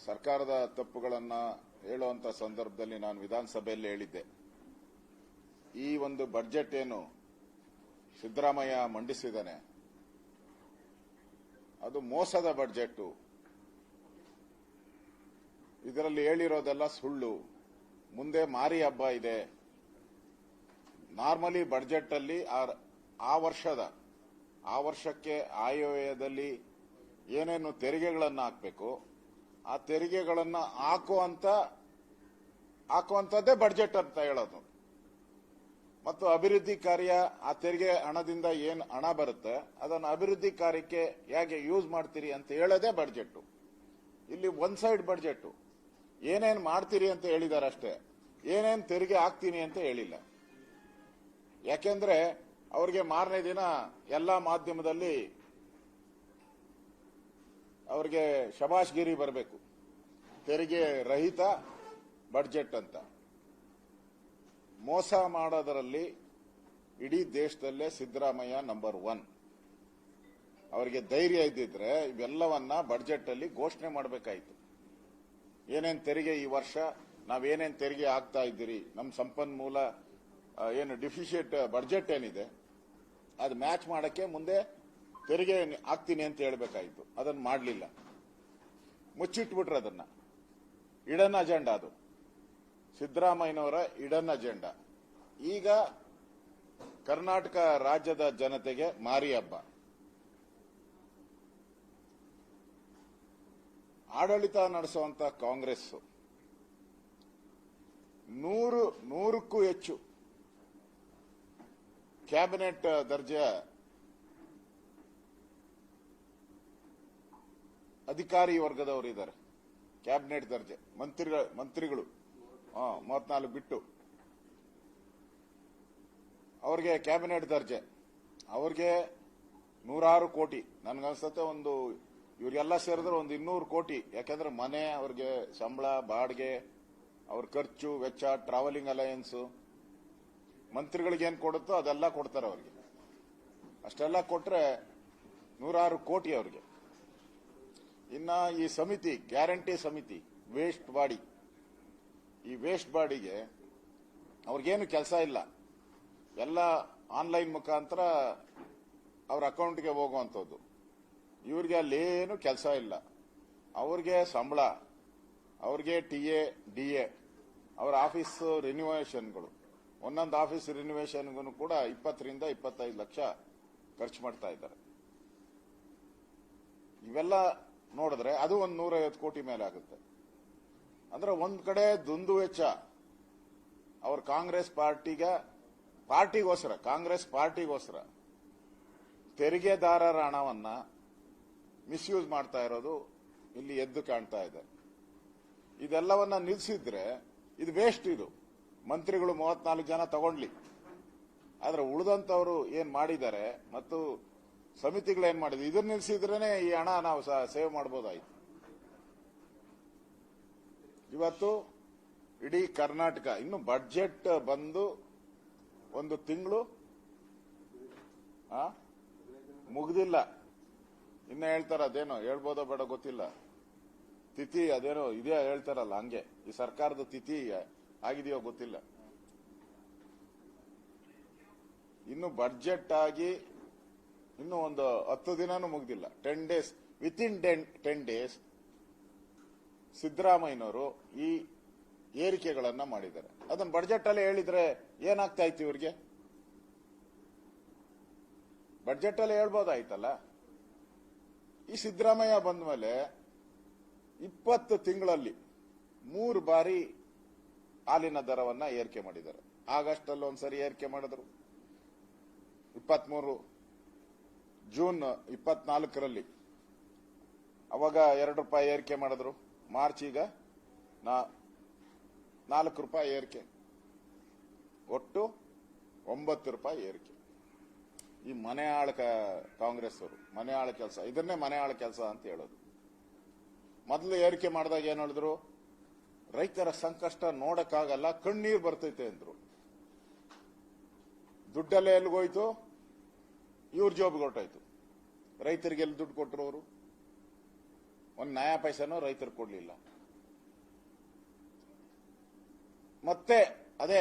ಸರ್ಕಾರದ ತಪ್ಪುಗಳನ್ನು ಹೇಳುವಂತ ಸಂದರ್ಭದಲ್ಲಿ ನಾನು ವಿಧಾನಸಭೆಯಲ್ಲಿ ಹೇಳಿದ್ದೆ. ಈ ಒಂದು ಬಜೆಟ್ ಏನು ಸಿದ್ದರಾಮಯ್ಯ ಮಂಡಿಸಿದ್ದಾನೆ ಅದು ಮೋಸದ ಬಜೆಟ್. ಇದರಲ್ಲಿ ಹೇಳಿರೋದೆಲ್ಲ ಸುಳ್ಳು. ಮುಂದೆ ಮಾರಿ ಹಬ್ಬ ಇದೆ. ನಾರ್ಮಲಿ ಬಜೆಟ್ ಅಲ್ಲಿ ಆ ವರ್ಷಕ್ಕೆ ಆಯವ್ಯಯದಲ್ಲಿ ಏನೇನು ತೆರಿಗೆಗಳನ್ನು ಹಾಕಬೇಕು ಆ ತೆರಿಗೆಗಳನ್ನು ಹಾಕುವಂತದ್ದೇ ಬಜೆಟ್ ಅಂತ ಹೇಳೋದು. ಮತ್ತು ಅಭಿವೃದ್ಧಿ ಕಾರ್ಯ ಆ ತೆರಿಗೆ ಹಣದಿಂದ ಏನು ಹಣ ಬರುತ್ತೆ ಅದನ್ನು ಅಭಿವೃದ್ಧಿ ಕಾರ್ಯಕ್ಕೆ ಹೇಗೆ ಯೂಸ್ ಮಾಡ್ತೀರಿ ಅಂತ ಹೇಳೋದೇ ಬಜೆಟ್. ಇಲ್ಲಿ ಒನ್ ಸೈಡ್ ಬಜೆಟ್. ಏನೇನು ಮಾಡ್ತೀರಿ ಅಂತ ಹೇಳಿದ್ದಾರೆ ಅಷ್ಟೇ, ಏನೇನು ತೆರಿಗೆ ಹಾಕ್ತೀನಿ ಅಂತ ಹೇಳಿಲ್ಲ. ಯಾಕೆಂದ್ರೆ ಅವ್ರಿಗೆ ಮಾರನೇ ದಿನ ಎಲ್ಲಾ ಮಾಧ್ಯಮದಲ್ಲಿ ಅವ್ರಿಗೆ ಶಬಾಷ್ಗಿರಿ ಬರಬೇಕು, ತೆರಿಗೆ ರಹಿತ ಬಜೆಟ್ ಅಂತ. ಮೋಸ ಮಾಡೋದರಲ್ಲಿ ಇಡೀ ದೇಶದಲ್ಲೇ ಸಿದ್ದರಾಮಯ್ಯ ನಂಬರ್ 1. ಅವರಿಗೆ ಧೈರ್ಯ ಇದ್ದಿದ್ರೆ ಇವೆಲ್ಲವನ್ನ ಬಜೆಟ್ ಅಲ್ಲಿ ಘೋಷಣೆ ಮಾಡಬೇಕಾಯಿತು. ಏನೇನು ತೆರಿಗೆ ಈ ವರ್ಷ ನಾವೇನೇನು ತೆರಿಗೆ ಹಾಕ್ತಾ ಇದ್ದೀರಿ, ನಮ್ಮ ಸಂಪನ್ಮೂಲ ಏನು ಡಿಫಿಷಿಯೇಟ್ ಬಜೆಟ್ ಏನಿದೆ ಅದು ಮ್ಯಾಚ್ ಮಾಡಕ್ಕೆ ಮುಂದೆ ತೆರಿಗೆ ಹಾಕ್ತೀನಿ ಅಂತ ಹೇಳಬೇಕಾಯಿತು. ಅದನ್ನು ಮಾಡಲಿಲ್ಲ, ಮುಚ್ಚಿಟ್ಬಿಟ್ರು. ಅದನ್ನ ಇಡನ್ ಅಜೆಂಡಾ, ಅದು ಸಿದ್ದರಾಮಯ್ಯನವರ ಇಡನ್ ಅಜೆಂಡಾ. ಈಗ ಕರ್ನಾಟಕ ರಾಜ್ಯದ ಜನತೆಗೆ ಮಾರಿ ಹಬ್ಬ. ಆಡಳಿತ ನಡೆಸುವಂತ ಕಾಂಗ್ರೆಸ್ 100ಕ್ಕೂ ಹೆಚ್ಚು ಕ್ಯಾಬಿನೆಟ್ ದರ್ಜೆಯ ಅಧಿಕಾರಿ ವರ್ಗದವರು ಇದ್ದಾರೆ. ಕ್ಯಾಬಿನೆಟ್ ದರ್ಜೆ ಮಂತ್ರಿಗಳು 34 ಬಿಟ್ಟು ಅವ್ರಿಗೆ ಕ್ಯಾಬಿನೆಟ್ ದರ್ಜೆ. ಅವ್ರಿಗೆ 100 ಕೋಟಿ. ನನ್ಗನ್ಸುತ್ತೆ ಇವರಿಗೆಲ್ಲ ಸೇರಿದ್ರೆ 200 ಕೋಟಿ. ಯಾಕಂದ್ರೆ ಮನೆ, ಅವ್ರಿಗೆ ಸಂಬಳ, ಬಾಡಿಗೆ, ಅವ್ರ ಖರ್ಚು ವೆಚ್ಚ, ಟ್ರಾವೆಲಿಂಗ್ ಅಲಯನ್ಸ್, ಮಂತ್ರಿಗಳಿಗೆ ಏನ್ ಕೊಡುತ್ತೋ ಅದೆಲ್ಲ ಕೊಡ್ತಾರೆ ಅವ್ರಿಗೆ. ಅಷ್ಟೆಲ್ಲ ಕೊಟ್ರೆ 106 ಕೋಟಿ ಅವ್ರಿಗೆ. ಇನ್ನ ಈ ಸಮಿತಿ, ಗ್ಯಾರಂಟಿ ಸಮಿತಿ, ವೇಸ್ಟ್ ಬಾಡಿ, ಈ ವೇಸ್ಟ್ ಬಾಡಿಗೆ ಅವ್ರಿಗೇನು ಕೆಲಸ ಇಲ್ಲ. ಎಲ್ಲ ಆನ್ಲೈನ್ ಮುಖಾಂತರ ಅವ್ರ ಅಕೌಂಟ್ಗೆ ಹೋಗುವಂಥದ್ದು. ಇವ್ರಿಗೆ ಅಲ್ಲೇನು ಕೆಲಸ ಇಲ್ಲ. ಅವ್ರಿಗೆ ಸಂಬಳ, ಅವ್ರಿಗೆ ಟಿಎ, ಡಿಎ, ಅವರ ಆಫೀಸ್ ರಿನ್ಯೂವೇಷನ್ಗಳು, ಒಂದೊಂದು ಆಫೀಸ್ ರಿನ್ಯೂವೇಷನ್ಗೂ ಕೂಡ 20ರಿಂದ 25 ಲಕ್ಷ ಖರ್ಚು ಮಾಡ್ತಾ ಇದ್ದಾರೆ. ಇವೆಲ್ಲ ನೋಡಿದ್ರೆ ಅದು 150 ಕೋಟಿ ಮೇಲೆ ಆಗುತ್ತೆ. ಅಂದ್ರೆ ಒಂದ್ ಕಡೆ ದುಂದು ವೆಚ್ಚ ಅವ್ರ ಕಾಂಗ್ರೆಸ್ ಪಾರ್ಟಿಗೋಸ್ಕರ ತೆರಿಗೆದಾರರ ಹಣವನ್ನ ಮಿಸ್ಯೂಸ್ ಮಾಡ್ತಾ ಇರೋದು ಇಲ್ಲಿ ಎದ್ದು ಕಾಣ್ತಾ ಇದೆ. ಇದೆಲ್ಲವನ್ನ ನಿಲ್ಲಿಸಿದ್ರೆ ಇದು ವೇಸ್ಟ್. ಇದು ಮಂತ್ರಿಗಳು 34 ಜನ ತಗೊಂಡ್ಲಿ, ಆದ್ರೆ ಉಳಿದಂತವರು ಏನ್ ಮಾಡಿದ್ದಾರೆ ಮತ್ತು ಸಮಿತಿಗಳು ಏನ್ ಮಾಡಿದ್ರು, ಇದನ್ನ ನಿಲ್ಲಿಸಿದ್ರೇನೆ ಈ ಹಣ ನಾವು ಸೇವ್ ಮಾಡಬಹುದಾಯ್ತು. ಇವತ್ತು ಇಡೀ ಕರ್ನಾಟಕ ಇನ್ನು ಬಜೆಟ್ ಬಂದು 1 ತಿಂಗಳು ಮುಗ್ದಿಲ್ಲ. ಇನ್ನ ಹೇಳ್ತಾರ, ಅದೇನೋ ಹೇಳ್ಬೋದೋ ಬೇಡ ಗೊತ್ತಿಲ್ಲ, ತಿಥಿ ಅದೇನೋ ಇದೆಯಾ ಹೇಳ್ತಾರಲ್ಲ, ಹಂಗೆ ಈ ಸರ್ಕಾರದ ತಿಥಿ ಆಗಿದೆಯೋ ಗೊತ್ತಿಲ್ಲ. ಇನ್ನು ಬಜೆಟ್ ಆಗಿ ಇನ್ನು 10 ದಿನನೂ ಮುಗ್ದಿಲ್ಲ. 10 ಡೇಸ್, ವಿತಿನ್ 10 ಡೇಸ್ ಸಿದ್ದರಾಮಯ್ಯನವರು ಈ ಏರಿಕೆಗಳನ್ನ ಮಾಡಿದ್ದಾರೆ. ಅದನ್ನ ಬಜೆಟ್ ಅಲ್ಲಿ ಹೇಳಿದ್ರೆ ಏನಾಗ್ತಾ ಇತ್ತು ಇವ್ರಿಗೆ? ಬಜೆಟ್ ಅಲ್ಲಿ ಹೇಳ್ಬೋದಾಯ್ತಲ್ಲ. ಈ ಸಿದ್ದರಾಮಯ್ಯ ಬಂದ ಮೇಲೆ 20 ತಿಂಗಳಲ್ಲಿ 3 ಬಾರಿ ಹಾಲಿನ ದರವನ್ನ ಏರಿಕೆ ಮಾಡಿದ್ದಾರೆ. ಆಗಸ್ಟ್ ಅಲ್ಲಿ ಒಂದ್ಸರಿ ಏರಿಕೆ ಮಾಡಿದ್ರು, 23 ಜೂನ್ 24ರಲ್ಲಿ ಅವಾಗ 2 ರೂಪಾಯಿ ಏರಿಕೆ ಮಾಡಿದ್ರು. ಮಾರ್ಚ್ ಈಗ 4 ರೂಪಾಯಿ ಏರಿಕೆ, ಒಟ್ಟು 9 ರೂಪಾಯಿ ಏರಿಕೆ. ಈ ಮನೆ ಆಳ ಕಾಂಗ್ರೆಸ್ ಅವರು ಮನೆ ಆಳ ಕೆಲಸ, ಇದನ್ನೇ ಮನೆ ಆಳ ಕೆಲಸ ಅಂತ ಹೇಳೋದು. ಮೊದಲು ಏರಿಕೆ ಮಾಡಿದಾಗ ಏನ್ ಹೇಳಿದ್ರು, ರೈತರ ಸಂಕಷ್ಟ ನೋಡಕ್ಕಾಗಲ್ಲ, ಕಣ್ಣೀರು ಬರ್ತೈತೆ ಅಂದ್ರು. ದುಡ್ಡಲ್ಲೇ ಎಲ್ಲಿಗೋಯ್ತು? ಇವ್ರ ಜೋಬ್ಗೆ ಹೊರಟಾಯ್ತು. ರೈತರಿಗೆ ಎಲ್ಲಿ ದುಡ್ಡು ಕೊಟ್ಟರು ಅವರು? ಒಂದು ನಯಾ ಪೈಸೆನೂ ರೈತರು ಕೊಡ್ಲಿಲ್ಲ. ಮತ್ತೆ ಅದೇ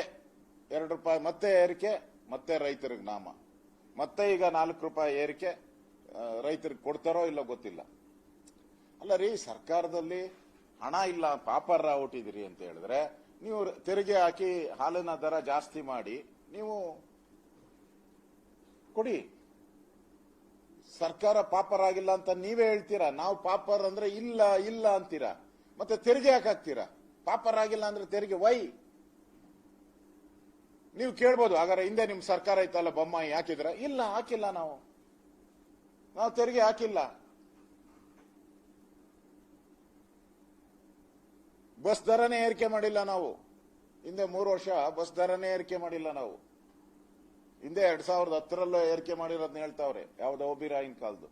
₹2 ಮತ್ತೆ ಏರಿಕೆ, ಮತ್ತೆ ರೈತರಿಗೆ ನಾಮ, ಮತ್ತೆ ಈಗ ₹4 ಏರಿಕೆ. ರೈತರಿಗೆ ಕೊಡ್ತಾರೋ ಇಲ್ಲ ಗೊತ್ತಿಲ್ಲ. ಅಲ್ಲ ರೀ, ಸರ್ಕಾರದಲ್ಲಿ ಹಣ ಇಲ್ಲ, ಪಾಪರ ಹುಟ್ಟಿದಿರಿ ಅಂತ ಹೇಳಿದ್ರೆ ನೀವು ತೆರಿಗೆ ಹಾಕಿ ಹಾಲಿನ ದರ ಜಾಸ್ತಿ ಮಾಡಿ ನೀವು ಕೊಡಿ. ಸರ್ಕಾರ ಪಾಪರ್ ಆಗಿಲ್ಲ ಅಂತ ನೀವೇ ಹೇಳ್ತೀರಾ. ನಾವು ಪಾಪರ್ ಅಂದ್ರೆ ಇಲ್ಲ ಇಲ್ಲ ಅಂತೀರಾ, ಮತ್ತೆ ತೆರಿಗೆ ಹಾಕ್ತೀರಾ. ಪಾಪರ್ ಆಗಿಲ್ಲ ಅಂದ್ರೆ ತೆರಿಗೆ ವೈ? ನೀವು ಕೇಳ್ಬೋದು, ಹಾಗಾದ್ರೆ ಹಿಂದೆ ನಿಮ್ ಸರ್ಕಾರ ಇತ್ತಲ್ಲ ಬೊಮ್ಮಾಯಿ ಹಾಕಿದ್ರ? ಇಲ್ಲ, ಹಾಕಿಲ್ಲ. ನಾವು ತೆರಿಗೆ ಹಾಕಿಲ್ಲ. ಬಸ್ ದರನೇ ಏರಿಕೆ ಮಾಡಿಲ್ಲ ನಾವು. ಹಿಂದೆ 3 ವರ್ಷ ಬಸ್ ದರನೇ ಏರಿಕೆ ಮಾಡಿಲ್ಲ ನಾವು. ಹಿಂದೆ 2010ರಲ್ಲೂ ಏರಿಕೆ ಮಾಡಿರೋದನ್ನ ಹೇಳ್ತಾವ್ರೆ, ಯಾವ್ದೋ ಒಬಿರಾಯಿನ ಕಾಲದ್ದು.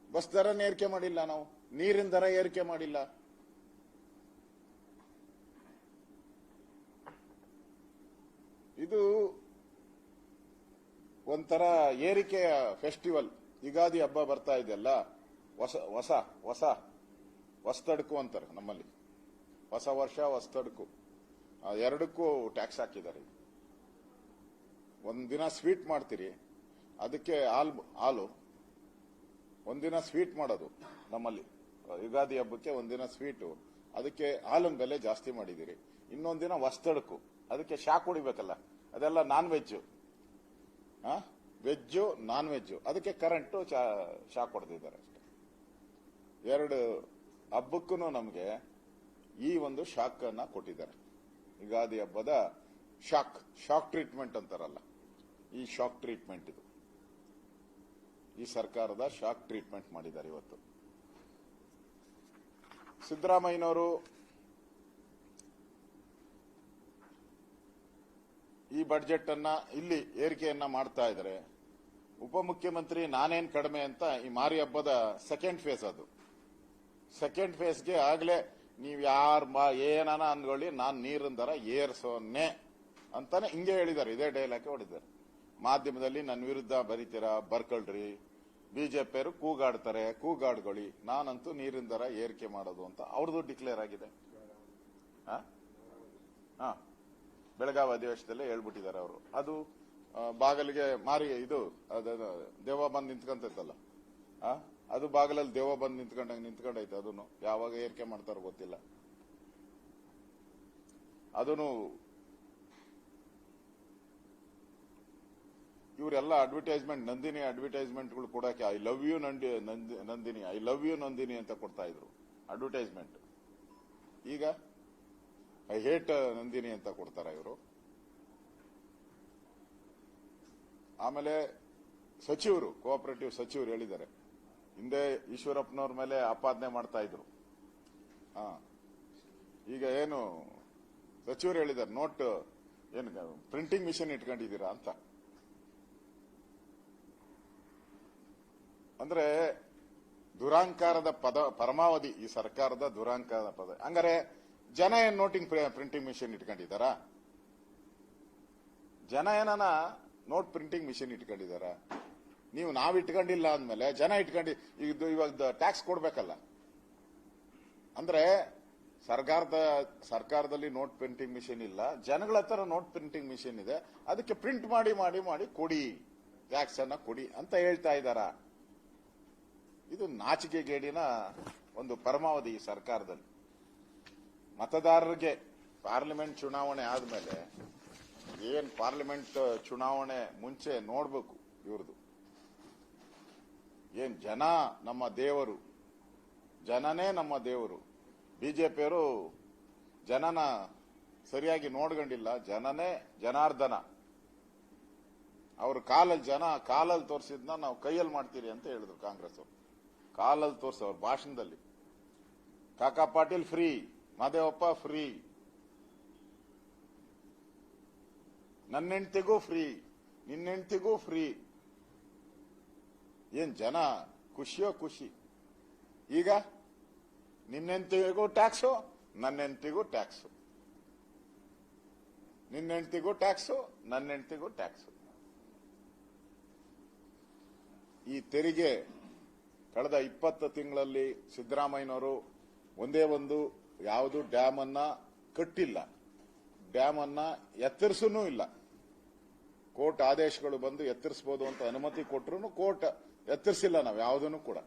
ಬಸ್ ದರನೇ ಏರಿಕೆ ಮಾಡಿಲ್ಲ ನಾವು. ನೀರಿನ ದರ ಏರಿಕೆ ಮಾಡಿಲ್ಲ. ಇದು ಒಂಥರ ಏರಿಕೆಯ ಫೆಸ್ಟಿವಲ್. ಯುಗಾದಿ ಹಬ್ಬ ಬರ್ತಾ ಇದೆಯಲ್ಲ, ಹೊಸತಡ್ಕು ಅಂತಾರೆ ನಮ್ಮಲ್ಲಿ. ಹೊಸ ವರ್ಷ ಹೊಸತಡ್ಕು, ಎರಡಕ್ಕೂ ಟ್ಯಾಕ್ಸ್ ಹಾಕಿದ್ದಾರೆ. ಒಂದಿನ ಸ್ವೀಟ್ ಮಾಡ್ತೀರಿ, ಅದಕ್ಕೆ ಹಾಲು. ಒಂದಿನ ಸ್ವೀಟ್ ಮಾಡೋದು ನಮ್ಮಲ್ಲಿ ಯುಗಾದಿ ಹಬ್ಬಕ್ಕೆ, ಒಂದಿನ ಸ್ವೀಟು, ಅದಕ್ಕೆ ಹಾಲಿನ ಬೆಲೆ ಜಾಸ್ತಿ ಮಾಡಿದಿರಿ. ಇನ್ನೊಂದಿನ ಹೊಸತಡ್ಕು, ಅದಕ್ಕೆ ಶಾಕ್ ಹೊಡಿಬೇಕಲ್ಲ, ಅದೆಲ್ಲ non veg. Veg non veg, ಅದಕ್ಕೆ ಕರೆಂಟು ಶಾಕ್ ಹೊಡೆದಿದ್ದಾರೆ ಅಷ್ಟೇ. 2 ಹಬ್ಬಕ್ಕೂ ನಮಗೆ ಈ ಒಂದು ಶಾಕ್ ಅನ್ನ ಕೊಟ್ಟಿದ್ದಾರೆ. ಯುಗಾದಿ ಹಬ್ಬದ ಶಾಕ್ ಟ್ರೀಟ್ಮೆಂಟ್ ಅಂತಾರಲ್ಲ, ಈ ಶಾಕ್ ಟ್ರೀಟ್ಮೆಂಟ್ ಇದು. ಈ ಸರ್ಕಾರದ ಶಾಕ್ ಟ್ರೀಟ್ಮೆಂಟ್ ಮಾಡಿದ್ದಾರೆ ಇವತ್ತು. ಸಿದ್ದರಾಮಯ್ಯನವರು ಈ ಬಡ್ಜೆಟ್ ಅನ್ನ ಇಲ್ಲಿ ಏರಿಕೆಯನ್ನ ಮಾಡ್ತಾ ಇದ್ದಾರೆ. ಉಪಮುಖ್ಯಮಂತ್ರಿ ನಾನೇನ್ ಕಡಿಮೆ ಅಂತ ಈ ಮಾರಿ ಹಬ್ಬದ ಸೆಕೆಂಡ್ ಫೇಸ್ ಅದು. ಸೆಕೆಂಡ್ ಫೇಸ್ಗೆ ಆಗ್ಲೇ ನೀವ್ ಏನಾನ ಅನ್ಕೊಳ್ಳಿ, ನಾನ್ ನೀರಿನ ದರ ಏರ್ಸೋನೆ ಅಂತಾನೆ ಹಿಂಗೆ ಹೇಳಿದ್ದಾರೆ. ಇದೇ ಡೈಲಾಗ್ ಹೊಡಿದ್ದಾರೆ. ಮಾಧ್ಯಮದಲ್ಲಿ ನನ್ನ ವಿರುದ್ಧ ಬರೀತೀರಾ, ಬರ್ಕೊಳ್ರಿ, ಬಿಜೆಪಿಯವರು ಕೂಗಾಡ್ತಾರೆ, ಕೂಗಾಡ್ಕೊಳ್ಳಿ, ನಾನಂತೂ ನೀರಿನ ದರ ಏರಿಕೆ ಮಾಡೋದು ಅಂತ ಅವ್ರದ್ದು ಡಿಕ್ಲೇರ್ ಆಗಿದೆ. ಬೆಳಗಾವಿ ಅಧಿವೇಶನದಲ್ಲೇ ಹೇಳ್ಬಿಟ್ಟಿದ್ದಾರೆ ಅವರು. ಅದು ಬಾಗಲಿಗೆ ಮಾರಿ ಇದು ದೇವ ಬಂದು ನಿಂತ್ಕೊಂತೈತಲ್ಲ, ಅದು ಬಾಗಲಲ್ಲಿ ದೇವ ಬಂದು ನಿಂತ್ಕೊಂಡೈತೆ. ಅದನ್ನು ಯಾವಾಗ ಏರಿಕೆ ಮಾಡ್ತಾರೋ ಗೊತ್ತಿಲ್ಲ. ಅದನ್ನು ಇವರೆಲ್ಲ ಅಡ್ವರ್ಟೈಸ್ಮೆಂಟ್, ನಂದಿನಿ ಅಡ್ವರ್ಟೈಸ್ಮೆಂಟ್ಗಳು ಕೊಡಕ್ಕೆ I love you Nandini, I love you Nandini ಅಂತ ಕೊಡ್ತಾ ಇದ್ರು ಅಡ್ವರ್ಟೈಸ್ಮೆಂಟ್. ಈಗ ಐ ಹೇಟ್ ನಂದಿನಿ ಅಂತ ಕೊಡ್ತಾರ ಇವರು. ಆಮೇಲೆ ಸಚಿವರು, ಕೋಆಪರೇಟಿವ್ ಸಚಿವರು ಹೇಳಿದ್ದಾರೆ, ಹಿಂದೆ ಈಶ್ವರಪ್ಪನವ್ರ ಮೇಲೆ ಆಪಾದನೆ ಮಾಡ್ತಾ ಇದ್ರು. ಈಗ ಏನು ಸಚಿವರು ಹೇಳಿದ್ದಾರೆ, ನೋಟ್ ಏನು ಪ್ರಿಂಟಿಂಗ್ ಮಿಷನ್ ಇಟ್ಕೊಂಡಿದ್ದೀರಾ ಅಂತ. ಅಂದ್ರೆ ದುರಾಂಕಾರದ ಪರಮಾವಧಿ ಈ ಸರ್ಕಾರದ ದುರಾಂಕಾರದ ಪದ. ಹಂಗಾರೆ ಜನ ಏನ್ ಪ್ರಿಂಟಿಂಗ್ ಮಿಷನ್ ಇಟ್ಕೊಂಡಿದ್ದಾರ? ಜನ ಏನಾನ ನೋಟ್ ಪ್ರಿಂಟಿಂಗ್ ಮಿಷನ್ ಇಟ್ಕೊಂಡಿದ್ದಾರ? ನೀವು ನಾವ್ ಇಟ್ಕೊಂಡಿಲ್ಲ ಅಂದ್ಮೇಲೆ ಜನ ಇವಾಗ ಟ್ಯಾಕ್ಸ್ ಕೊಡ್ಬೇಕಲ್ಲ. ಅಂದ್ರೆ ಸರ್ಕಾರದಲ್ಲಿ ನೋಟ್ ಪ್ರಿಂಟಿಂಗ್ ಮಿಷನ್ ಇಲ್ಲ, ಜನಗಳ ಹತ್ರ ನೋಟ್ ಪ್ರಿಂಟಿಂಗ್ ಮಿಷನ್ ಇದೆ. ಅದಕ್ಕೆ ಪ್ರಿಂಟ್ ಮಾಡಿ ಮಾಡಿ ಮಾಡಿ ಕೊಡಿ, ಟ್ಯಾಕ್ಸ್ ಅನ್ನ ಕೊಡಿ ಅಂತ ಹೇಳ್ತಾ ಇದ್ದಾರ. ಇದು ನಾಚಿಕೆಗೇಡಿನ ಒಂದು ಪರಮಾವಧಿ ಈ ಸರ್ಕಾರದಲ್ಲಿ. ಮತದಾರರಿಗೆ ಪಾರ್ಲಿಮೆಂಟ್ ಚುನಾವಣೆ ಆದ್ಮೇಲೆ ಪಾರ್ಲಿಮೆಂಟ್ ಚುನಾವಣೆ ಮುಂಚೆ ನೋಡ್ಬೇಕು ಇವ್ರದ್ದು. ಜನ ನಮ್ಮ ದೇವರು, ಜನನೇ ನಮ್ಮ ದೇವರು. ಬಿಜೆಪಿಯವರು ಜನನ ಸರಿಯಾಗಿ ನೋಡ್ಕೊಂಡಿಲ್ಲ. ಜನನೇ ಜನಾರ್ದನ. ಅವ್ರ ಕಾಲಲ್ಲಿ ತೋರಿಸಿದ್ನ ನಾವು ಕೈಯಲ್ಲಿ ಮಾಡ್ತೀರಿ ಅಂತ ಹೇಳಿದ್ರು ಕಾಂಗ್ರೆಸ್ ಅವರು. ಕಾಲಲ್ಲಿ ತೋರಿಸ ಅವ್ರ ಭಾಷಣದಲ್ಲಿ ಕಾಕಾ ಪಾಟೀಲ್ ಫ್ರೀ, ಮಾದೇವಪ್ಪ ಫ್ರೀ, ನನ್ನ ಹೆಂಡತಿಗೂ ಫ್ರೀ, ನಿನ್ನ ಹೆಂಡತಿಗೂ ಫ್ರೀ. ಜನ ಖುಷಿಯೋ ಖುಷಿ. ಈಗ ನಿನ್ನ ಹೆಂಡತಿಗೂ ಟ್ಯಾಕ್ಸು, ನನ್ನ ಹೆಂಡತಿಗೂ ಟ್ಯಾಕ್ಸು, ನಿನ್ನ ಹೆಂಡತಿಗೂ ಟ್ಯಾಕ್ಸು, ನನ್ನ ಹೆಂಡತಿಗೂ ಟ್ಯಾಕ್ಸು. ಈ ತೆರಿಗೆ ಕಳೆದ 20 ತಿಂಗಳಲ್ಲಿ ಸಿದ್ದರಾಮಯ್ಯನವರು ಒಂದೇ ಒಂದು ಯಾವುದು ಡ್ಯಾಮ್ ಅನ್ನ ಕಟ್ಟಿಲ್ಲ, ಡ್ಯಾಮ್ ಅನ್ನ ಎತ್ತರಿಸೂ ಇಲ್ಲ. ಕೋರ್ಟ್ ಆದೇಶಗಳು ಬಂದು ಎತ್ತರಿಸಬಹುದು ಅಂತ ಅನುಮತಿ ಕೊಟ್ಟರು ಕೋರ್ಟ್ ಎತ್ತರಿಸಿಲ್ಲ ನಾವು ಯಾವುದನ್ನು ಕೂಡ.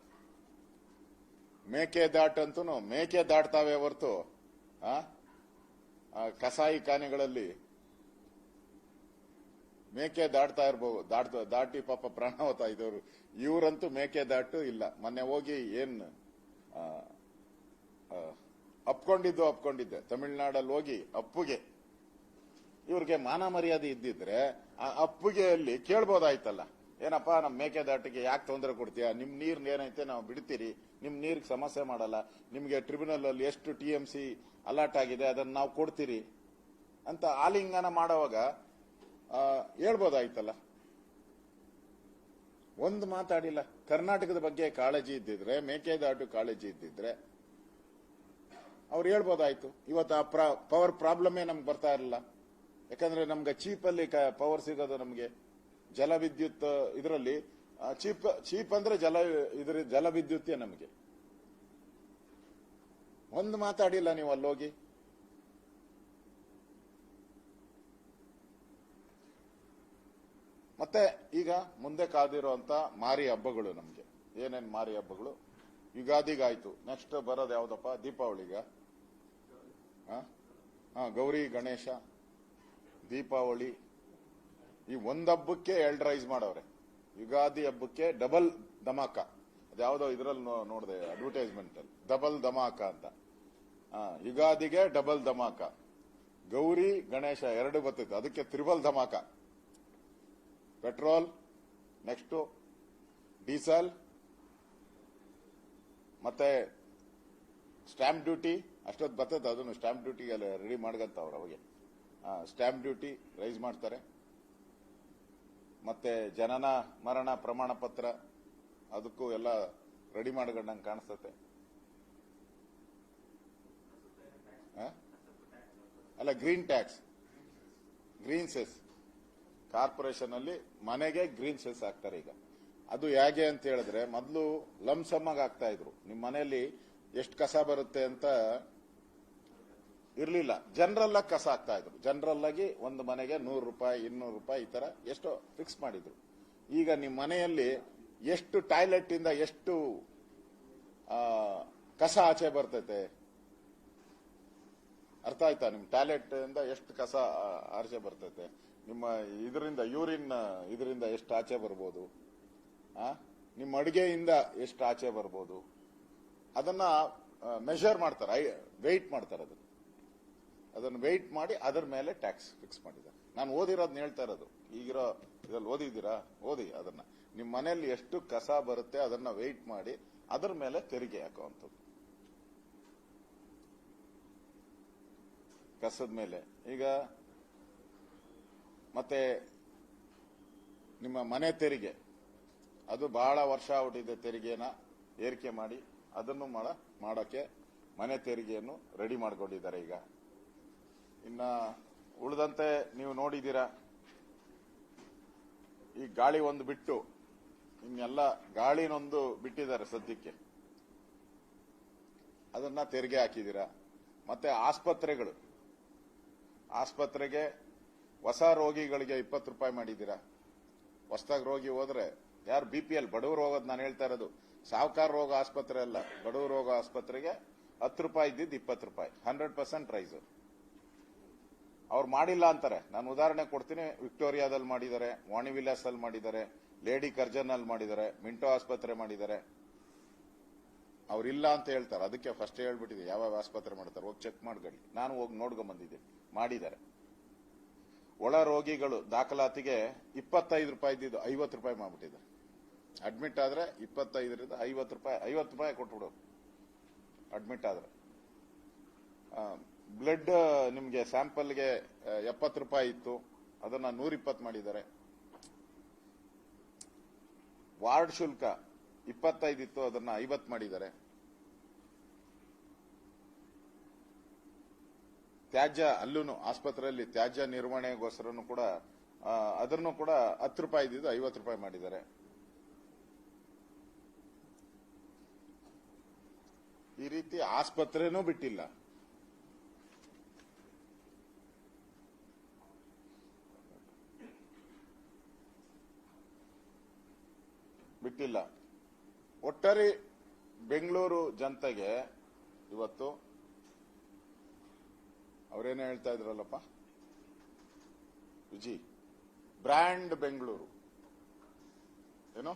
ಮೇಕೆ ದಾಟ್ತಾವೆ ಹೊರತು ಕಸಾಯಿ ಖಾನೆಗಳಲ್ಲಿ ಮೇಕೆ ದಾಟ್ತಾ ಇರಬಹುದು, ದಾಟಿ ಪಾಪ ಪ್ರಾಣಾವತ ಇದ್ದವರು. ಇವರಂತೂ ಮೇಕೆ ದಾಟು ಇಲ್ಲ. ಮೊನ್ನೆ ಹೋಗಿ ಅಪ್ಕೊಂಡಿದ್ದೆ ತಮಿಳುನಾಡಲ್ಲಿ ಹೋಗಿ ಅಪ್ಪುಗೆ, ಇವ್ರಿಗೆ ಮಾನ ಮರ್ಯಾದೆ ಇದ್ದಿದ್ರೆ ಆ ಅಪ್ಪುಗೆಯಲ್ಲಿ ಕೇಳ್ಬೋದಾಯ್ತಲ್ಲ, ಏನಪ್ಪಾ ನಮ್ಮ ಮೇಕೆದಾಟಿಗೆ ಯಾಕೆ ತೊಂದರೆ ಕೊಡ್ತೀಯಾ, ನಿಮ್ ನೀರ್ ಏನೈತೆ ನಾವು ಬಿಡ್ತೀರಿ, ನಿಮ್ ನೀರ್ಗೆ ಸಮಸ್ಯೆ ಮಾಡಲ್ಲ, ನಿಮ್ಗೆ ಟ್ರಿಬ್ಯುನಲ್ ಅಲ್ಲಿ ಎಷ್ಟು TMC ಅಲಾಟ್ ಆಗಿದೆ ಅದನ್ನ ನಾವು ಕೊಡ್ತೀರಿ ಅಂತ ಆಲಿಂಗನ ಮಾಡುವಾಗ ಹೇಳ್ಬೋದಾಯ್ತಲ್ಲ. ಒಂದು ಮಾತಾಡಿಲ್ಲ. ಕರ್ನಾಟಕದ ಬಗ್ಗೆ ಕಾಳಜಿ ಇದ್ದಿದ್ರೆ, ಮೇಕೆದಾಟು ಕಾಳಜಿ ಇದ್ದಿದ್ರೆ ಅವ್ರು ಹೇಳ್ಬೋದಾಯ್ತು. ಇವತ್ತು ಆ ಪವರ್ ಪ್ರಾಬ್ಲಮೇ ನಮ್ಗೆ ಬರ್ತಾ ಇರಲಿಲ್ಲ. ಯಾಕಂದ್ರೆ ನಮ್ಗೆ ಚೀಪಲ್ಲಿ ಪವರ್ ಸಿಗೋದು, ನಮ್ಗೆ ಜಲವಿದ್ಯುತ್ ಇದರಲ್ಲಿ ಚೀಪ್ ಅಂದ್ರೆ ಜಲವಿದ್ಯುತ್ತೇ ನಮಗೆ. ಒಂದು ಮಾತಾಡಿಲ್ಲ ನೀವು ಅಲ್ಲೋಗಿ. ಮತ್ತೆ ಈಗ ಮುಂದೆ ಕಾದಿರುವಂತ ಮಾರಿ ಹಬ್ಬಗಳು, ನಮ್ಗೆ ಏನೇನ್ ಮಾರಿ ಹಬ್ಬಗಳು? ಯುಗಾದಿಗಾಯ್ತು, ನೆಕ್ಸ್ಟ್ ಬರೋದು ಯಾವ್ದಪ್ಪ? ದೀಪಾವಳಿಗ. ಗೌರಿ ಗಣೇಶ, ದೀಪಾವಳಿ, ಈ ಒಂದ್ ಹಬ್ಬಕ್ಕೆ 2 ರೈಸ್ ಮಾಡವ್ರೆ. ಯುಗಾದಿ ಹಬ್ಬಕ್ಕೆ ಡಬಲ್ ಧಮಾಕ, ಅದ್ಯಾವುದೋ ಇದ್ರಲ್ಲಿ ನೋಡಿದೆ ಅಡ್ವರ್ಟೈಸ್ಮೆಂಟ್ ಅಲ್ಲಿ, ಡಬಲ್ ಧಮಾಕ ಅಂತ. ಯುಗಾದಿಗೆ ಡಬಲ್ ಧಮಾಕ, ಗೌರಿ ಗಣೇಶ 2 ಬರ್ತೈತೆ, ಅದಕ್ಕೆ triple dhamaka. Petrol, next diesel, ಮತ್ತೆ ಸ್ಟ್ಯಾಂಪ್ ಡ್ಯೂಟಿ ಅಷ್ಟೊತ್ತು ಬರ್ತದೆ. ಅದನ್ನು ಸ್ಟ್ಯಾಂಪ್ ಡ್ಯೂಟಿಗೆ ರೆಡಿ ಮಾಡ್ಕಂತವ್ರು. ಅವಾಗೆ ಸ್ಟ್ಯಾಂಪ್ ಡ್ಯೂಟಿ ರೈಸ್ ಮಾಡ್ತಾರೆ. ಮತ್ತೆ ಜನನ ಮರಣ ಪ್ರಮಾಣ ಪತ್ರ ಅದಕ್ಕೂ ಎಲ್ಲ ರೆಡಿ ಮಾಡ್ಕೊಂಡಂಗೆ ಕಾಣಿಸ್ತತೆ. ಅಲ್ಲ, green tax, green cess corporation ಅಲ್ಲಿ ಮನೆಗೆ ಗ್ರೀನ್ ಸೆಸ್ ಹಾಕ್ತಾರೆ ಈಗ. ಅದು ಹೇಗೆ ಅಂತ ಹೇಳಿದ್ರೆ, ಮೊದಲು ಲಂಸಮ್ ಆಗಿ ಆಗ್ತಾ ಇದ್ರು. ನಿಮ್ಮ ಮನೆಯಲ್ಲಿ ಎಷ್ಟು ಕಸ ಬರುತ್ತೆ ಅಂತ ಇರ್ಲಿಲ್ಲ, ಜನರಲ್ ಆಗಿ ಕಸ ಹಾಕ್ತಾ ಇದ್ರು. ಜನರಲ್ ಆಗಿ ಒಂದು ಮನೆಗೆ 100 ರೂಪಾಯಿ 200 ರೂಪಾಯಿ ಈ ತರ ಎಷ್ಟೋ ಫಿಕ್ಸ್ ಮಾಡಿದ್ರು. ಈಗ ನಿಮ್ಮ ಮನೆಯಲ್ಲಿ ಎಷ್ಟು ಟಾಯ್ಲೆಟ್ ಇಂದ ಎಷ್ಟು ಕಸ ಆಚೆ ಬರ್ತೈತೆ ಅರ್ಥ ಆಯ್ತಾ? ನಿಮ್ ಟಾಯ್ಲೆಟ್ ಇಂದ ಎಷ್ಟು ಕಸ ಆಚೆ ಬರ್ತೈತೆ, ನಿಮ್ಮ ಇದರಿಂದ ಯೂರಿನ್ ಇದರಿಂದ ಎಷ್ಟು ಆಚೆ ಬರ್ಬೋದು, ನಿಮ್ಮ ಅಡಿಗೆಯಿಂದ ಎಷ್ಟು ಆಚೆ ಬರ್ಬೋದು, ಅದನ್ನ ಮೆಷರ್ ಮಾಡ್ತಾರೆ, ವೆಯ್ಟ್ ಮಾಡ್ತಾರೆ. ಅದನ್ನು ವೆಯ್ಟ್ ಮಾಡಿ ಅದರ ಮೇಲೆ ಟ್ಯಾಕ್ಸ್ ಫಿಕ್ಸ್ ಮಾಡಿದ್ದಾರೆ. ನಾನು ಓದಿರೋದನ್ನ ಹೇಳ್ತಾ ಇರೋದು. ಈಗಿರೋ ಇದ್ರಲ್ಲಿ ಓದಿದ್ದೀರಾ? ಓದಿ ಅದನ್ನ. ನಿಮ್ಮ ಮನೆಯಲ್ಲಿ ಎಷ್ಟು ಕಸ ಬರುತ್ತೆ ಅದನ್ನ ವೆಯ್ಟ್ ಮಾಡಿ ಅದರ ಮೇಲೆ ತೆರಿಗೆ ಹಾಕುವಂಥದ್ದು. ಕಸದ ಮೇಲೆ. ಈಗ ಮತ್ತೆ ನಿಮ್ಮ ಮನೆ ತೆರಿಗೆ, ಅದು ಬಹಳ ವರ್ಷ ಆಗ್ಬಿಟ್ಟಿದೆ. ತೆರಿಗೆನ ಏರಿಕೆ ಮಾಡಿ ಅದನ್ನು ಮಾಡೋಕೆ ಮನೆ ತೆರಿಗೆಯನ್ನು ರೆಡಿ ಮಾಡ್ಕೊಂಡಿದ್ದಾರೆ. ಈಗ ಇನ್ನ ಉಳಿದಂತೆ ನೀವು ನೋಡಿದ್ದೀರಾ, ಈ ಗಾಳಿ ಒಂದು ಬಿಟ್ಟು ಇನ್ನೆಲ್ಲ ಗಾಳಿನೊಂದು ಬಿಟ್ಟಿದ್ದಾರೆ ಸದ್ಯಕ್ಕೆ, ಅದನ್ನ ತೆರಿಗೆ ಹಾಕಿದ್ದೀರಾ. ಮತ್ತೆ ಆಸ್ಪತ್ರೆಗೆ ಹೊಸ ರೋಗಿಗಳಿಗೆ 20 ರೂಪಾಯಿ ಮಾಡಿದ್ದೀರಾ. ಹೊಸದಾಗಿ ರೋಗಿ ಹೋದ್ರೆ ಯಾರು BPL ಬಡವರು ಹೋಗೋದು ನಾನು ಹೇಳ್ತಾ ಇರೋದು. ಸಾವುಕಾರ ರೋಗ ಆಸ್ಪತ್ರೆ ಅಲ್ಲ, ಬಡವರು ರೋಗ ಆಸ್ಪತ್ರೆಗೆ 10 ರೂಪಾಯಿ ಇದ್ದಿದ್ದು 20 ರೂಪಾಯಿ, 100% ರೈಸ್. ಅವ್ರು ಮಾಡಿಲ್ಲ ಅಂತಾರೆ. ನಾನು ಉದಾಹರಣೆ ಕೊಡ್ತೀನಿ. ವಿಕ್ಟೋರಿಯಾದಲ್ಲಿ ಮಾಡಿದ್ದಾರೆ, ವಾಣಿ ವಿಲಾಸ್ ಅಲ್ಲಿ ಮಾಡಿದ್ದಾರೆ, ಲೇಡಿ ಕರ್ಜನ್ ಅಲ್ಲಿ ಮಾಡಿದ್ದಾರೆ, ಮಿಂಟೋ ಆಸ್ಪತ್ರೆ ಮಾಡಿದ್ದಾರೆ. ಅವ್ರಿಲ್ಲ ಅಂತ ಹೇಳ್ತಾರೆ. ಅದಕ್ಕೆ ಫಸ್ಟ್ ಹೇಳ್ಬಿಟ್ಟಿದೆ ಯಾವ ಆಸ್ಪತ್ರೆ ಮಾಡ್ತಾರೆ, ಹೋಗಿ ಚೆಕ್ ಮಾಡ್ಕೊಳ್ಳಿ. ನಾನು ಹೋಗಿ ನೋಡ್ಕೊಂಡ್ ಬಂದಿದ್ದೀನಿ, ಮಾಡಿದ್ದಾರೆ. ಒಳ ರೋಗಿಗಳು ದಾಖಲಾತಿಗೆ 25 ರೂಪಾಯಿ ಇದ್ದಿದ್ದು 50 ರೂಪಾಯಿ ಮಾಡ್ಬಿಟ್ಟಿದ್ದಾರೆ. ಅಡ್ಮಿಟ್ ಆದ್ರೆ 25ರಿಂದ 50 ರೂಪಾಯಿ ಕೊಟ್ಬಿಡು ಅಡ್ಮಿಟ್ ಆದ್ರೆ. ಬ್ಲಡ್ ನಿಮ್ಗೆ ಸ್ಯಾಂಪಲ್ಗೆ 70 ರೂಪಾಯಿ ಇತ್ತು, ಅದನ್ನ 120 ಮಾಡಿದ್ದಾರೆ. ವಾರ್ಡ್ ಶುಲ್ಕ 25 ಇತ್ತು, ಅದನ್ನ 50 ಮಾಡಿದ್ದಾರೆ. ತ್ಯಾಜ್ಯ ಅಲ್ಲೂ ಆಸ್ಪತ್ರೆಯಲ್ಲಿ ತ್ಯಾಜ್ಯ ನಿರ್ವಹಣೆಗೋಸ್ಕರನು ಕೂಡ ಅದನ್ನು ಕೂಡ 10 ರೂಪಾಯಿ ಇದ್ದಿದ್ದು 50 ರೂಪಾಯಿ ಮಾಡಿದ್ದಾರೆ. ಈ ರೀತಿ ಆಸ್ಪತ್ರೆನೂ ಬಿಟ್ಟಿಲ್ಲ. ಬಿಟ್ಟಿಲ್ಲ. ಒಟ್ಟಾರೆ ಬೆಂಗಳೂರು ಜನತೆಗೆ ಇವತ್ತು ಅವರೇನೋ ಹೇಳ್ತಾ ಇದ್ರಲ್ಲಪ್ಪ ವಿಜಿ, ಬ್ರ್ಯಾಂಡ್ ಬೆಂಗಳೂರು, ಏನು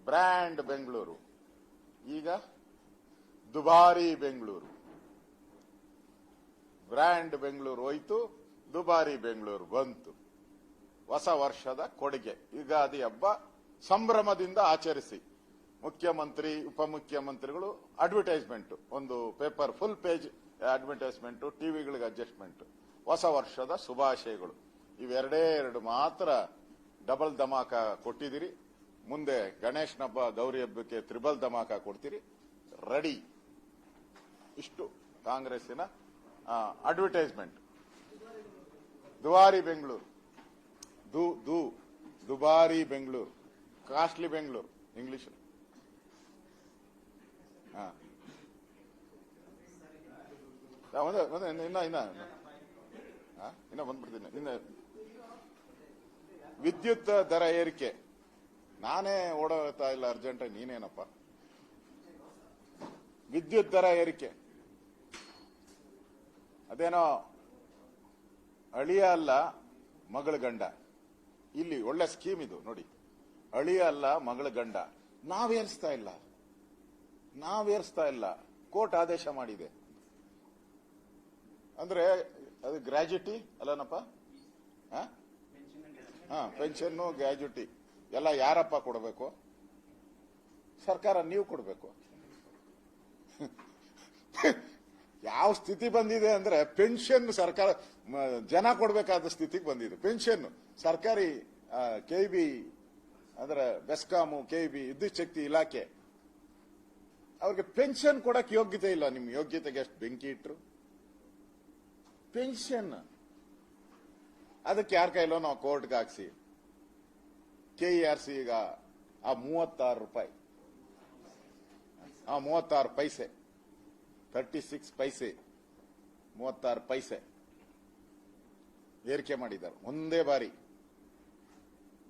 ಬ್ರ್ಯಾಂಡ್ ಬೆಂಗಳೂರು, ಈಗ ದುಬಾರಿ ಬೆಂಗಳೂರು. ಬ್ರ್ಯಾಂಡ್ ಬೆಂಗಳೂರು ಹೋಯ್ತು, ದುಬಾರಿ ಬೆಂಗಳೂರು ಬಂತು. ಹೊಸ ವರ್ಷದ ಕೊಡುಗೆ ಯುಗಾದಿ ಹಬ್ಬ ಸಂಭ್ರಮದಿಂದ ಆಚರಿಸಿ. ಮುಖ್ಯಮಂತ್ರಿ ಉಪಮುಖ್ಯಮಂತ್ರಿಗಳು ಅಡ್ವರ್ಟೈಸ್ಮೆಂಟ್, ಒಂದು ಪೇಪರ್ ಫುಲ್ ಪೇಜ್ ಅಡ್ವರ್ಟೈಸ್ಮೆಂಟ್, ಟಿವಿಗಳಿಗೆ ಅಡ್ಜಸ್ಟ್ಮೆಂಟ್, ಹೊಸ ವರ್ಷದ ಶುಭಾಶಯಗಳು. ಇವೆರಡೇ ಎರಡು ಮಾತ್ರ ಡಬಲ್ ಧಮಾಕ ಕೊಟ್ಟಿದ್ದೀರಿ. ಮುಂದೆ ಗಣೇಶನ ಹಬ್ಬ ಗೌರಿ ಹಬ್ಬಕ್ಕೆ ತ್ರಿಬಲ್ ಧಮಾಕ ಕೊಡ್ತೀರಿ. ರೆಡಿ. ಇಷ್ಟು ಕಾಂಗ್ರೆಸ್ಸಿನ ಅಡ್ವರ್ಟೈಸ್ಮೆಂಟ್. ದುಬಾರಿ ಬೆಂಗಳೂರು, ದುಬಾರಿ ಬೆಂಗಳೂರು, ಕಾಸ್ಟ್ಲಿ ಬೆಂಗಳೂರು ಇಂಗ್ಲಿಷ್. ಇನ್ನ ಬಂದ್ಬಿಡ್ತೀನಿ. ಇನ್ನ ವಿದ್ಯುತ್ ದರ ಏರಿಕೆ, ನಾನೇ ಓಡೋಗ್ತಾ ಇಲ್ಲ ಅರ್ಜೆಂಟ್, ನೀನೇನಪ್ಪ. ವಿದ್ಯುತ್ ದರ ಏರಿಕೆ ಅದೇನೋ ಅಳಿಯ ಅಲ್ಲ ಮಗಳ ಗಂಡ. ಇಲ್ಲಿ ಒಳ್ಳೆ ಸ್ಕೀಮ್ ಇದು ನೋಡಿ. ಅಳಿಯ ಅಲ್ಲ ಮಗಳ ಗಂಡ. ನಾವೇರಿಸ್ತಾ ಇಲ್ಲ, ಕೋರ್ಟ್ ಆದೇಶ ಮಾಡಿದೆ. ಅಂದ್ರೆ ಅದು ಗ್ರಾಜ್ಯುಟಿ ಅಲ್ಲನಪ್ಪ. ಪೆನ್ಷನ್ ಗ್ರಾಜ್ಯುಟಿ ಎಲ್ಲ ಯಾರಪ್ಪ ಕೊಡಬೇಕು? ಸರ್ಕಾರ ನೀವು ಕೊಡಬೇಕು. ಯಾವ ಸ್ಥಿತಿ ಬಂದಿದೆ ಅಂದ್ರೆ ಪೆನ್ಷನ್ ಸರ್ಕಾರ ಜನ ಕೊಡಬೇಕಾದ ಸ್ಥಿತಿಗೆ ಬಂದಿದೆ. ಪೆನ್ಷನ್ ಸರ್ಕಾರಿ ಕೆಬಿ ಅಂದ್ರೆ ಬೆಸ್ಕಾಮು, ಕೆಬಿ, ವಿದ್ಯುತ್ ಶಕ್ತಿ ಇಲಾಖೆ ಅವ್ರಿಗೆ ಪೆನ್ಷನ್ ಕೊಡಕ್ ಯೋಗ್ಯತೆ ಇಲ್ಲ. ನಿಮ್ ಯೋಗ್ಯತೆಗೆ ಎಷ್ಟು ಬೆಂಕಿ ಇಟ್ರು. ಪೆನ್ಷನ್ ಅದಕ್ಕೆ ಯಾರ ಕೈಲೋ ನಾವು ಕೋರ್ಟ್ಗೆ ಹಾಕ್ಸಿ ಕೆಇಆರ್ಸಿ ಈಗ ಆ 36 ರೂಪಾಯಿ, 36 ಪೈಸೆ, 36 ಪೈಸೆ, 36 ಪೈಸೆ ಏರಿಕೆ ಮಾಡಿದ್ದಾರೆ ಒಂದೇ ಬಾರಿ.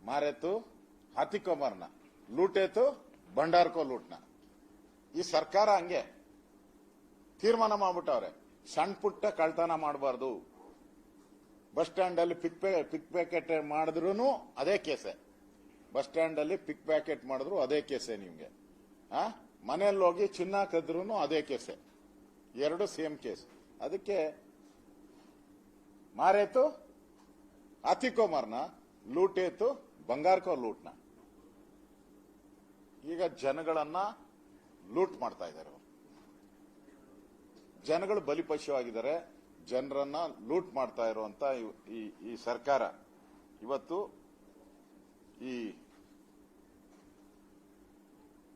ಮಾರೇತು ಹಾತಿಕೊಂಬರ್ನ, ಲೂಟೇತು ಭಂಡಾರ್ಕೋ ಲೂಟ್ನ. ಈ ಸರ್ಕಾರ ಹಂಗೆ ತೀರ್ಮಾನ ಮಾಡ್ಬಿಟ್ಟವ್ರೆ. ಸಣ್ಣ ಪುಟ್ಟ ಕಳ್ತನ ಮಾಡಬಾರ್ದು. ಬಸ್ ಸ್ಟ್ಯಾಂಡ್ ಅಲ್ಲಿ ಪಿಕ್ ಪ್ಯಾಕೆಟ್ ಮಾಡಿದ್ರು ಅದೇ ಕೇಸೆ. ಬಸ್ ಸ್ಟ್ಯಾಂಡ್ ಅಲ್ಲಿ ಪಿಕ್ ಪ್ಯಾಕೆಟ್ ಮಾಡಿದ್ರು ಅದೇ ಕೇಸೆ. ನಿಮ್ಗೆ ಮನೆಯಲ್ಲಿ ಹೋಗಿ ಚಿನ್ನ ಕದ್ರೂ ಅದೇ ಕೇಸೆ. ಎರಡು ಸೇಮ್ ಕೇಸ್. ಅದಕ್ಕೆ ಮಾರೇತು ಹಾತಿಕೋ ಮರ್ನ, ಲೂಟೇತು ಬಂಗಾರಕೋ ಲೂಟ್ನ. ಈಗ ಜನಗಳನ್ನ ಲೂಟ್ ಮಾಡ್ತಾ ಇದ್ದಾರೆ. ಜನಗಳು ಬಲಿಪಶು ಆಗಿದ್ದಾರೆ. ಜನರನ್ನ ಲೂಟ್ ಮಾಡ್ತಾ ಇರುವಂತ ಈ ಸರ್ಕಾರ ಇವತ್ತು ಈ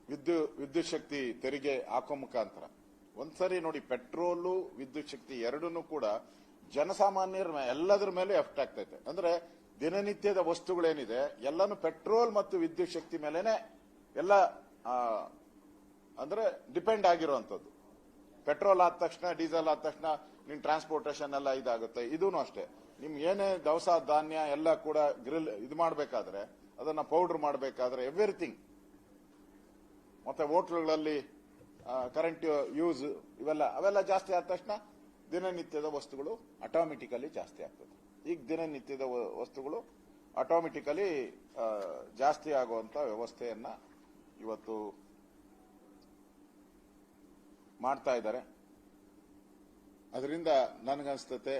ವಿದ್ಯುತ್ ಶಕ್ತಿ ತೆರಿಗೆ ಹಾಕೋ ಮುಖಾಂತರ ಒಂದ್ಸರಿ ನೋಡಿ, ಪೆಟ್ರೋಲು ವಿದ್ಯುತ್ ಶಕ್ತಿ ಎರಡನ್ನೂ ಕೂಡ ಜನಸಾಮಾನ್ಯರ ಎಲ್ಲದರ ಮೇಲೆ ಎಫೆಕ್ಟ್ ಆಗ್ತೈತೆ. ಅಂದ್ರೆ ದಿನನಿತ್ಯದ ವಸ್ತುಗಳೇನಿದೆ ಎಲ್ಲಾನು ಪೆಟ್ರೋಲ್ ಮತ್ತು ವಿದ್ಯುತ್ ಶಕ್ತಿ ಮೇಲೆನೆ ಎಲ್ಲ ಅಂದ್ರೆ ಡಿಪೆಂಡ್ ಆಗಿರುವಂತದ್ದು. ಪೆಟ್ರೋಲ್ ಆದ ತಕ್ಷಣ, ಡೀಸೆಲ್ ಆದ ತಕ್ಷಣ ನಿಮ್ ಟ್ರಾನ್ಸ್ಪೋರ್ಟೇಷನ್ ಎಲ್ಲ ಇದಾಗುತ್ತೆ. ಇದೂ ಅಷ್ಟೇ. ನಿಮ್ ಏನೇ ದವಸ ಧಾನ್ಯ ಎಲ್ಲ ಕೂಡ ಗ್ರಿಲ್ ಇದು ಮಾಡಬೇಕಾದ್ರೆ, ಅದನ್ನ ಪೌಡರ್ ಮಾಡಬೇಕಾದ್ರೆ ಎವ್ರಿಥಿಂಗ್, ಮತ್ತೆ ಹೋಟ್ಲುಗಳಲ್ಲಿ ಕರೆಂಟ್ ಯೂಸ್ ಅವೆಲ್ಲ ಜಾಸ್ತಿ ಆದ ತಕ್ಷಣ ದಿನನಿತ್ಯದ ವಸ್ತುಗಳು ಆಟೋಮೆಟಿಕಲಿ ಜಾಸ್ತಿ ಆಗ್ತದೆ. ಈಗ ದಿನನಿತ್ಯದ ವಸ್ತುಗಳು ಆಟೋಮೆಟಿಕಲಿ ಜಾಸ್ತಿ ಆಗುವಂತ ವ್ಯವಸ್ಥೆಯನ್ನ ಇವತ್ತು ಮಾಡ್ತಾ ಇದ್ದಾರೆ. ಅದರಿಂದ ನನಗನ್ಸ್ತತೆ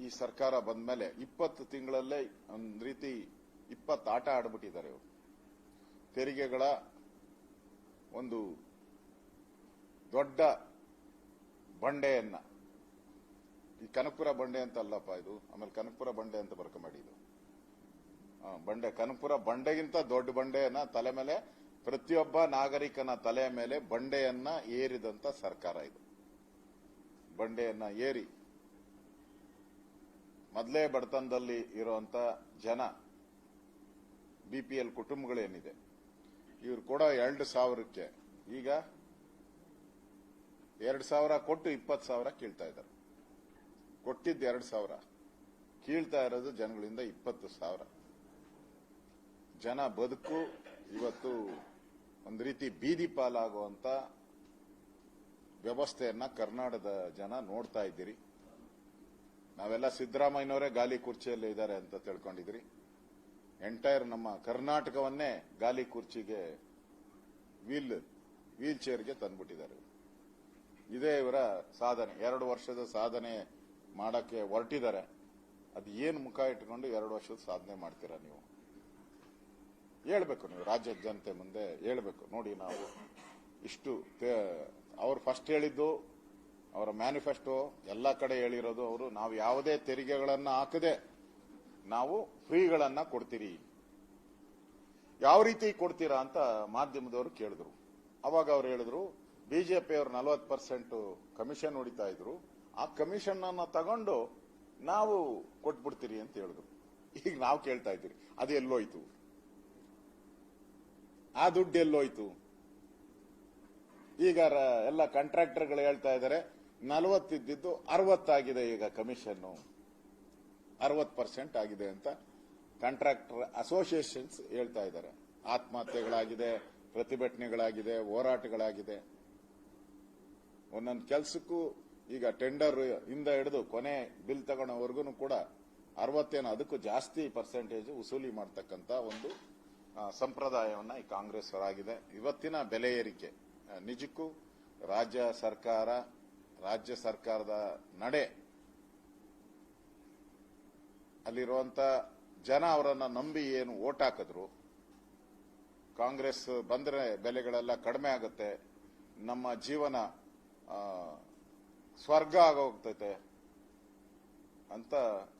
ಈ ಸರ್ಕಾರ ಬಂದ ಮೇಲೆ 20 ತಿಂಗಳಲ್ಲೇ ಒಂದ್ ರೀತಿ 20 ಆಟ ಆಡ್ಬಿಟ್ಟಿದ್ದಾರೆ ಇವರು. ತೆರಿಗೆಗಳ ಒಂದು ದೊಡ್ಡ ಬಂಡೆಯನ್ನ, ಈ ಕನಕಪುರ ಬಂಡೆ ಅಂತ ಅಲ್ಲಪ್ಪ ಇದು, ಆಮೇಲೆ ಕನಕಪುರ ಬಂಡೆ ಅಂತ ಬರ್ಕೊಂಬೇಡಿ. ಇದು ಬಂಡೆ, ಕನಕಪುರ ಬಂಡೆಗಿಂತ ದೊಡ್ಡ ಬಂಡೆಯನ್ನ ತಲೆ ಮೇಲೆ, ಪ್ರತಿಯೊಬ್ಬ ನಾಗರಿಕನ ತಲೆ ಮೇಲೆ ಬಂಡೆಯನ್ನ ಏರಿದಂತ ಸರ್ಕಾರ ಇದು. ಬಂಡೆಯನ್ನ ಏರಿ ಮೊದಲೇ ಬಡತನದಲ್ಲಿ ಇರುವಂತ ಜನ, BPL ಕುಟುಂಬಗಳೇನಿದೆ, ಇವ್ರು ಕೊಡೋ 2,000ಕ್ಕೆ ಈಗ 2,000 ಕೊಟ್ಟು 20,000 ಕೀಳ್ತಾ ಇದ್ದಾರೆ. ಕೊಟ್ಟಿದ್ದು 2,000, ಕೀಳ್ತಾ ಇರೋದು ಜನಗಳಿಂದ 20,000. ಜನ ಬದುಕು ಇವತ್ತು ಒಂದು ರೀತಿ ಬೀದಿ ಪಾಲಾಗುವಂತ ವ್ಯವಸ್ಥೆಯನ್ನ ಕರ್ನಾಟಕದ ಜನ ನೋಡ್ತಾ ಇದ್ದೀರಿ. ನಾವೆಲ್ಲ ಸಿದ್ದರಾಮಯ್ಯನವರೇ ಗಾಲಿ ಕುರ್ಚಿಯಲ್ಲೇ ಇದ್ದಾರೆ ಅಂತ ತಿಳ್ಕೊಂಡಿದ್ರಿ. ಎಂಟೈರ್ ನಮ್ಮ ಕರ್ನಾಟಕವನ್ನೇ ಗಾಲಿ ಕುರ್ಚಿಗೆ ವೀಲ್ ಚೇರ್ಗೆ ತಂದ್ಬಿಟ್ಟಿದ್ದಾರೆ. ಇದೇ ಇವರ ಸಾಧನೆ. 2 ವರ್ಷದ ಸಾಧನೆ ಮಾಡಕ್ಕೆ ಹೊರಟಿದ್ದಾರೆ. ಅದು ಏನು ಮುಖ ಇಟ್ಕೊಂಡು 2 ವರ್ಷದ ಸಾಧನೆ ಮಾಡ್ತೀರಾ ನೀವು? ಹೇಳ್ಬೇಕು, ನೀವು ರಾಜ್ಯದ ಜನತೆ ಮುಂದೆ ಹೇಳ್ಬೇಕು. ನೋಡಿ, ನಾವು ಇಷ್ಟು ಅವ್ರು ಫಸ್ಟ್ ಹೇಳಿದ್ದು ಅವರ ಮ್ಯಾನಿಫೆಸ್ಟೋ ಎಲ್ಲ ಕಡೆ ಹೇಳಿರೋದು ಅವರು, ನಾವು ಯಾವುದೇ ತೆರಿಗೆಗಳನ್ನ ಹಾಕದೆ ನಾವು ಫ್ರೀಗಳನ್ನ ಕೊಡ್ತೀರಿ. ಯಾವ ರೀತಿ ಕೊಡ್ತೀರಾ ಅಂತ ಮಾಧ್ಯಮದವರು ಕೇಳಿದ್ರು. ಅವಾಗ ಅವ್ರು ಹೇಳಿದ್ರು, ಬಿಜೆಪಿ ಅವರು 40% ಕಮಿಷನ್ ಹೊಡಿತಾ ಇದ್ರು, ಆ ಕಮಿಷನ್ ಅನ್ನ ತಗೊಂಡು ನಾವು ಕೊಟ್ಬಿಡ್ತೀರಿ ಅಂತ ಹೇಳಿದ್ರು. ಈಗ ನಾವು ಕೇಳ್ತಾ ಇದ್ದೀರಿ, ಅದು ಎಲ್ಲೋಯ್ತು? ಆ ದುಡ್ಡು ಎಲ್ಲೋಯ್ತು? ಈಗ ಎಲ್ಲ ಕಾಂಟ್ರಾಕ್ಟರ್ಗಳು ಹೇಳ್ತಾ ಇದ್ದಾರೆ 40 ಇದ್ದಿದ್ದು 60 ಆಗಿದೆ, ಈಗ ಕಮಿಷನ್ 60% ಆಗಿದೆ ಅಂತ ಕಾಂಟ್ರಾಕ್ಟರ್ ಅಸೋಸಿಯೇಷನ್ಸ್ ಹೇಳ್ತಾ ಇದ್ದಾರೆ. ಆತ್ಮಹತ್ಯೆಗಳಾಗಿದೆ, ಪ್ರತಿಭಟನೆಗಳಾಗಿದೆ, ಹೋರಾಟಗಳಾಗಿದೆ. ಒಂದೊಂದು ಕೆಲಸಕ್ಕೂ ಈಗ ಟೆಂಡರ್ ಇಂದ ಹಿಡಿದು ಕೊನೆ ಬಿಲ್ ತಗೊಳ್ಳೋವರೆಗೂ ಕೂಡ 60 ಅದಕ್ಕೂ ಜಾಸ್ತಿ ಪರ್ಸೆಂಟೇಜ್ ವಸೂಲಿ ಮಾಡತಕ್ಕಂತ ಒಂದು ಸಂಪ್ರದಾಯವನ್ನ ಈ ಕಾಂಗ್ರೆಸ್ ಅವರಾಗಿದೆ. ಇವತ್ತಿನ ಬೆಲೆ ಏರಿಕೆ ನಿಜಕ್ಕೂ ರಾಜ್ಯ ಸರ್ಕಾರದ ನಡೆ, ಅಲ್ಲಿರುವಂತ ಜನ ಅವರನ್ನ ನಂಬಿ ಏನು ಓಟ್ ಹಾಕಿದ್ರು, ಕಾಂಗ್ರೆಸ್ ಬಂದ್ರೆ ಬೆಲೆಗಳೆಲ್ಲ ಕಡಿಮೆ ಆಗುತ್ತೆ, ನಮ್ಮ ಜೀವನ ಸ್ವರ್ಗ ಆಗೋಗ್ತೈತೆ ಅಂತ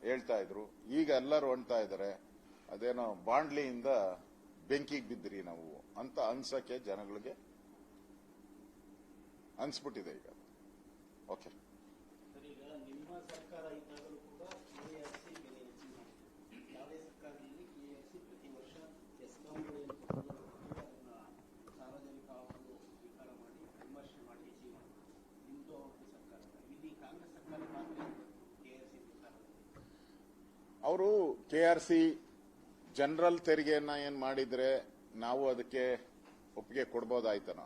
ಹೇಳ್ತಾ ಇದ್ರು. ಈಗ ಎಲ್ಲರೂ ಹೊಂಡ್ತಾ ಇದ್ದಾರೆ, ಅದೇನೋ ಬಾಂಡ್ಲಿಯಿಂದ ಬೆಂಕಿಗೆ ಬಿದ್ದಿರಿ ನಾವು ಅಂತ ಅನ್ಸಕ್ಕೆ ಜನಗಳಿಗೆ ಅನ್ಸ್ಬಿಟ್ಟಿದೆ ಈಗ. ಓಕೆ, ಈಗ ನಿಮ್ಮ ಸರ್ಕಾರ ಇದ್ದಾಗಲೂ ಕೂಡ ಕೆಆರ್ಸಿ ಬೆಲೆ ಹೆಚ್ಚಿಗೆ ಮಾಡಿದೆ. ಯಾವುದೇ ಸರ್ಕಾರದಲ್ಲಿ ಕೆಆರ್ಸಿ ಪ್ರತಿ ವರ್ಷ ಎಸ್ಕಾಂಗಳು ಅದನ್ನ ಸಾರ್ವಜನಿಕ ಅವರು ಸ್ವೀಕಾರ ಮಾಡಿ ವಿಮರ್ಶೆ ಮಾಡಿ ಹೆಚ್ಚಿಗೆ ಮಾಡ್ತಾರೆ. ನಿಮ್ದು ಅವ್ರದ್ದು ಸರ್ಕಾರ, ಇಲ್ಲಿ ಕಾಂಗ್ರೆಸ್ ಸರ್ಕಾರ ಮಾತ್ರ ಕೆಆರ್ಸಿ ಅವರು ಕೆಆರ್ಸಿ ಜನರಲ್ ತೆರಿಗೆಯನ್ನ ಏನ್ ಮಾಡಿದ್ರೆ ನಾವು ಅದಕ್ಕೆ ಒಪ್ಪಿಗೆ ಕೊಡ್ಬೋದಾಯ್ತನ.